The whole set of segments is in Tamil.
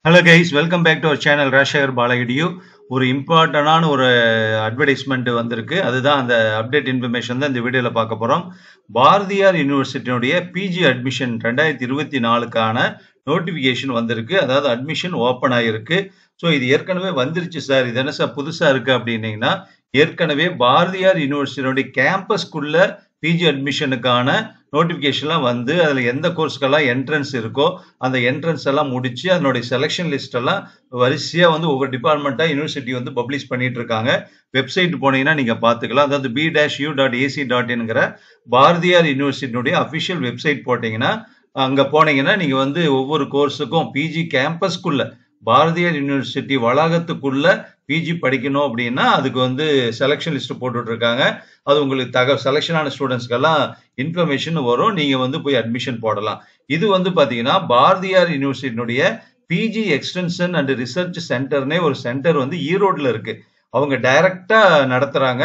Hello guys, welcome back to our channel Rashar Balagidiyu. ஒரு இம்பார்ட்டன்டான ஒரு அட்வர்டைஸ்மெண்ட் வந்திருக்கு. அதுதான் அந்த அப்டேட் இன்ஃபர்மேஷன் தான் இந்த வீடியோல பார்க்க போறோம். பாரதியார் யூனிவர்சிட்டியுடைய பிஜி அட்மிஷன் 2024க்கான நோட்டிபிகேஷன் வந்திருக்கு. அதாவது அட்மிஷன் ஓபன் ஆயிருக்கு. ஸோ இது ஏற்கனவே வந்துருச்சு சார். இது என்ன சார் புதுசா இருக்கு அப்படின்னீங்கன்னா, ஏற்கனவே பாரதியார் யூனிவர்சிட்டியுடைய கேம்பஸ்க்குள்ள பிஜி அட்மிஷனுக்கான நோட்டிபிகேஷன்லாம் வந்து அதில் எந்த கோர்ஸ்க்கெல்லாம் என்ட்ரன்ஸ் இருக்கோ அந்த என்ட்ரன்ஸ் எல்லாம் முடிச்சு அதனுடைய செலெக்ஷன் லிஸ்ட் எல்லாம் வரிசையாக வந்து ஒவ்வொரு டிபார்ட்மெண்ட்டாக யூனிவர்சிட்டி வந்து பப்ளிஷ் பண்ணிட்டு இருக்காங்க. வெப்சைட் போனீங்கன்னா நீங்கள் பார்த்துக்கலாம். அதாவது b-u.ac.inங்கிற பாரதியார் யூனிவர்சிட்டியுடைய அஃபிஷியல் வெப்சைட் போட்டிங்கன்னா அங்கே போனீங்கன்னா நீங்கள் வந்து ஒவ்வொரு கோர்ஸுக்கும் பிஜி கேம்பஸ்க்குள்ள பாரதியார் யூனிவர்சிட்டி வளாகத்துக்குள்ள பிஜி படிக்கணும் அப்படின்னா அதுக்கு வந்து செலெக்ஷன் லிஸ்ட் போட்டுட்டு இருக்காங்க. அது உங்களுக்கு செலெக்ஷனான ஸ்டூடெண்ட்ஸ்க்கெல்லாம் இன்ஃபர்மேஷன் வரும். நீங்க வந்து போய் அட்மிஷன் போடலாம். இது வந்து பாத்தீங்கன்னா பாரதியார் யூனிவர்சிட்டியினுடைய பிஜி எக்ஸ்டென்ஷன் அண்ட் ரிசர்ச் சென்டர்னே ஒரு சென்டர் வந்து ஈரோட்ல இருக்கு. அவங்க டைரக்டா நடத்துறாங்க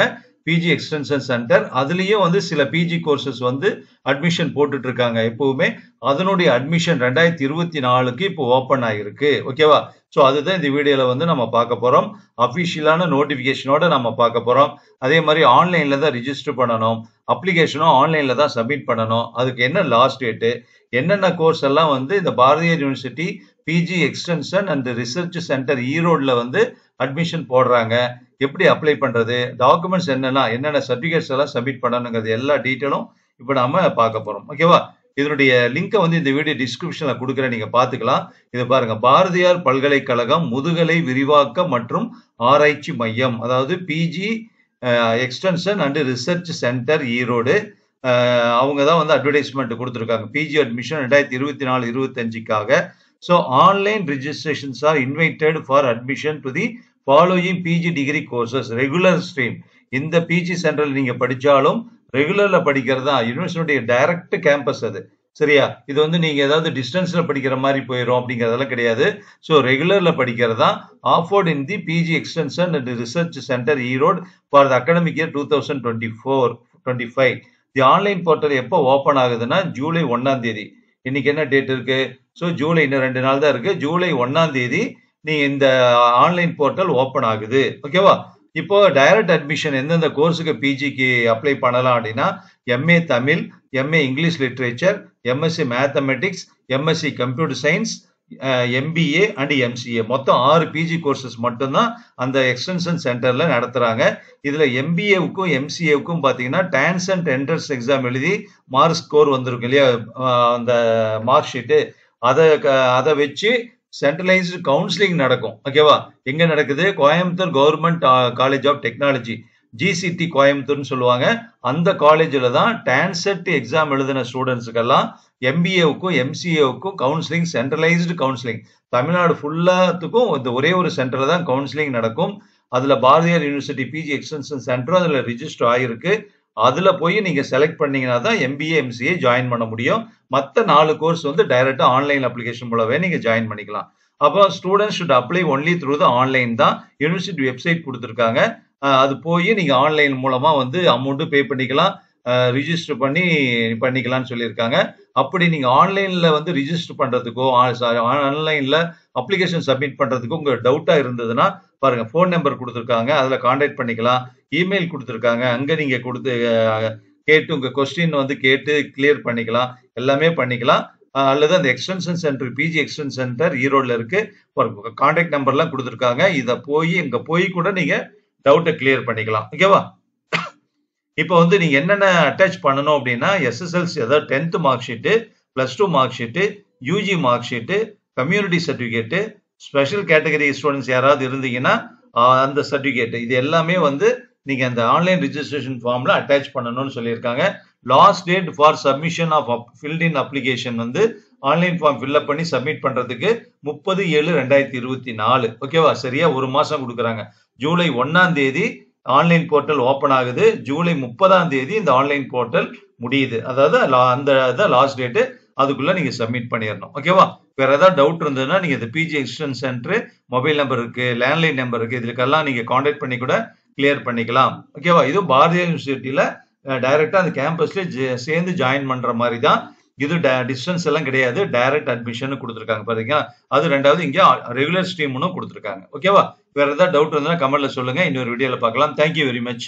பிஜி எக்ஸ்டென்ஷன் சென்டர். அதுலயும் வந்து சில பிஜி கோர்சஸ் வந்து அட்மிஷன் போட்டுட்டு இருக்காங்க எப்பவுமே. அதனுடைய அட்மிஷன் 2024க்கு இப்போ ஓப்பன் ஆகிருக்கு. ஓகேவா? ஸோ அதுதான் இந்த வீடியோல வந்து நம்ம பார்க்க போறோம். அபிஷியலான நோட்டிபிகேஷனோட நம்ம பார்க்க போறோம். அதே மாதிரி ஆன்லைன்ல தான் ரிஜிஸ்டர் பண்ணணும். அப்ளிகேஷனும் ஆன்லைன்ல தான் சப்மிட் பண்ணணும். அதுக்கு என்ன லாஸ்ட் டேட்டு, என்னென்ன கோர்ஸ் எல்லாம் வந்து இந்த Bharathiar university PG extension and research centre ஈரோட்ல வந்து அட்மிஷன் போடுறாங்க, எப்படி அப்ளை பண்றது, டாக்குமெண்ட்ஸ் என்னென்ன சர்டிபிகேட்ஸ் எல்லாம் சப்மிட் பண்ணணுங்கிறது எல்லா டீட்டெயிலும் இப்போ நாம பார்க்க போறோம். ஓகேவா? இதனுடைய லிங்கை வந்து இந்த வீடியோ டிஸ்கிரிப்ஷன்ல கொடுக்குறேன், நீங்க பாத்துக்கலாம். இதை பாருங்க, பாரதியார் பல்கலைக்கழகம் முதுகலை விரிவாக்க மற்றும் ஆராய்ச்சி மையம், அதாவது PG extension and research centre Erode. அவங்க தான் வந்து அட்வர்டைஸ்மெண்ட் கொடுத்துருக்காங்க பிஜி அட்மிஷன் 2024-25க்காக. So online registrations are invited for admission to the following PG degree courses regular stream. இந்த பிஜி சென்டரில் நீங்க படிச்சாலும் ரெகுலர்ல படிக்கிறது தான் யூனிவர்சிட்டியுடைய டைரக்ட் கேம்பஸ் அது. சரியா? இது வந்து நீங்க ஏதாவது டிஸ்டன்ஸ்ல படிக்கிற மாதிரி போயிடும் அப்படிங்கறதெல்லாம் கிடையாது. ஸோ ரெகுலர்ல படிக்கிறது தான். Offered in the PG extension and research centre Erode for the academic year 2024-25. The online portal எப்போ ஓப்பன் ஆகுதுன்னா ஜூலை 1ஆம் தேதி. இன்னைக்கு என்ன டேட் இருக்கு? ஸோ ஜூலை இன்னும் 2 நாள் தான் இருக்கு. ஜூலை 1ஆம் தேதி நீ இந்த ஆன்லைன் போர்ட்டல் ஓப்பன் ஆகுது. ஓகேவா? இப்போ டைரக்ட் அட்மிஷன் எந்தெந்த கோர்ஸுக்கு பிஜிக்கு அப்ளை பண்ணலாம் அப்படின்னா, MA Tamil, MA English literature, MSc mathematics, MSc computer science, MBA and MCA, மொத்தம் 6 பிஜி கோர்சஸ் மட்டும்தான் அந்த எக்ஸ்டென்ஷன் சென்டர்ல நடத்துறாங்க. இதுல எம்பிஏவுக்கும் எம்சிஏவுக்கும் பாத்தீங்கன்னா டான்சன்ட் என்ட்ரன்ஸ் எக்ஸாம் எழுதி மார்க் ஸ்கோர் வந்திருக்கும் இல்லையா, அந்த மார்க் ஷீட்டு, அதை வச்சு சென்ட்ரலைஸ்டு கவுன்சிலிங் நடக்கும். ஓகேவா? எங்க நடக்குது? Coimbatore government college of technology, GCT கோயம்புத்தூர்னு சொல்லுவாங்க. அந்த காலேஜில் தான் டான்செட் எக்ஸாம் எழுதின ஸ்டூடெண்ட்ஸுக்கெல்லாம் எம்பிஏவுக்கும் எம்சிஏவுக்கும் கவுன்சிலிங், சென்ட்ரலைஸ்டு கவுன்சிலிங் தமிழ்நாடு ஃபுல்லாத்துக்கும் இந்த ஒரே ஒரு சென்டர்ல தான் கவுன்சிலிங் நடக்கும். அதுல பாரதியார் யூனிவர்சிட்டி பிஜி எக்ஸ்டென்ஷன் சென்டரும் அதுல ரிஜிஸ்டர் ஆகிருக்கு. அதுல போய் நீங்க செலக்ட் பண்ணீங்கன்னா தான் எம்பிஏ எம்சிஏ ஜாயின் பண்ண முடியும். மற்ற 4 கோர்ஸ் வந்து டைரக்டா ஆன்லைன் அப்ளிகேஷன் மூலவே நீங்க ஜாயின் பண்ணிக்கலாம். அப்போ students should apply only through the online தான். யூனிவர்சிட்டி வெப்சைட் கொடுத்துருக்காங்க. அது போய் நீங்க ஆன்லைன் மூலமா வந்து அமௌண்ட் பே பண்ணிக்கலாம், ரிஜிஸ்டர் பண்ணிக்கலாம்னு சொல்லியிருக்காங்க. அப்படி நீங்க ஆன்லைன்ல வந்து ரிஜிஸ்டர் பண்றதுக்கோ ஆன்லைன்ல அப்ளிகேஷன் சப்மிட் பண்றதுக்கோ உங்க டவுட்டா இருந்ததுன்னா பாருங்க, ஃபோன் நம்பர் கொடுத்துருக்காங்க, அதுல கான்டாக்ட் பண்ணிக்கலாம். இமெயில் கொடுத்துருக்காங்க, அங்க நீங்க கொடுத்து கேட்டு உங்க கொஸ்டின் வந்து கேட்டு கிளியர் பண்ணிக்கலாம், எல்லாமே பண்ணிக்கலாம். அல்லது அந்த extension centre PG extension centre ஈரோட்ல இருக்கு, கான்டாக்ட் நம்பர்லாம் கொடுத்துருக்காங்க. இதை இங்க போய் கூட நீங்க டவுட்டை கிளியர் பண்ணிக்கலாம். ஓகேவா? இப்போ வந்து நீங்க என்னென்ன அட்டாச் பண்ணணும் அப்படின்னா, எஸ்எஸ்எல்சி அதாவது 10th mark sheet, +2 mark sheet, UG mark sheet, community certificate, special category students யாராவது இருந்தீங்கன்னா அந்த சர்டிபிகேட், இது எல்லாமே வந்து நீங்க அந்த ஆன்லைன் ரிஜிஸ்ட்ரேஷன் ஃபார்ம்ல அட்டாச் பண்ணணும்னு சொல்லியிருக்காங்க. Last date for submission of filled in application வந்து ஆன்லைன் ஃபார்ம் ஃபில்அப் பண்ணி சப்மிட் பண்றதுக்கு 30/7/2024. ஓகேவா? சரியா ஒரு மாசம் கொடுக்குறாங்க. ஜூலை 1ஆம் தேதி ஆன்லைன் போர்ட்டல் ஓபன் ஆகுது. ஜூலை 30ஆம் தேதி இந்த ஆன்லைன் போர்ட்டல் முடியுது. அதாவது அந்த லாஸ்ட் டேட்டு, அதுக்குள்ள நீங்க சப்மிட் பண்ணிடணும். ஓகேவா? வேற ஏதாவது டவுட் இருந்ததுன்னா நீங்க இந்த PG extension centre mobile number இருக்கு, லேண்ட்லைன் நம்பர் இருக்கு, இதுக்கெல்லாம் நீங்க கான்டாக்ட் பண்ணி கூட கிளியர் பண்ணிக்கலாம். ஓகேவா? இது பாரதியார் யூனிவர்சிட்டியில டைரக்டா அந்த கேம்பஸ்ல சேர்ந்து ஜாயின் பண்ற மாதிரி தான். இது டிஸ்டன்ஸ் எல்லாம் கிடையாது, டைரக்ட் அட்மிஷன் கொடுத்துருக்காங்க பாத்தீங்களா. அது ரெண்டாவது இங்க ரெகுலர் ஸ்ட்ரீம்னு கொடுத்துருக்காங்க. ஓகேவா? வேற ஏதாவது டவுட் இருந்தா கமெண்ட்ல சொல்லுங்க. இன்னொரு வீடியோல பார்க்கலாம். Thank you very much.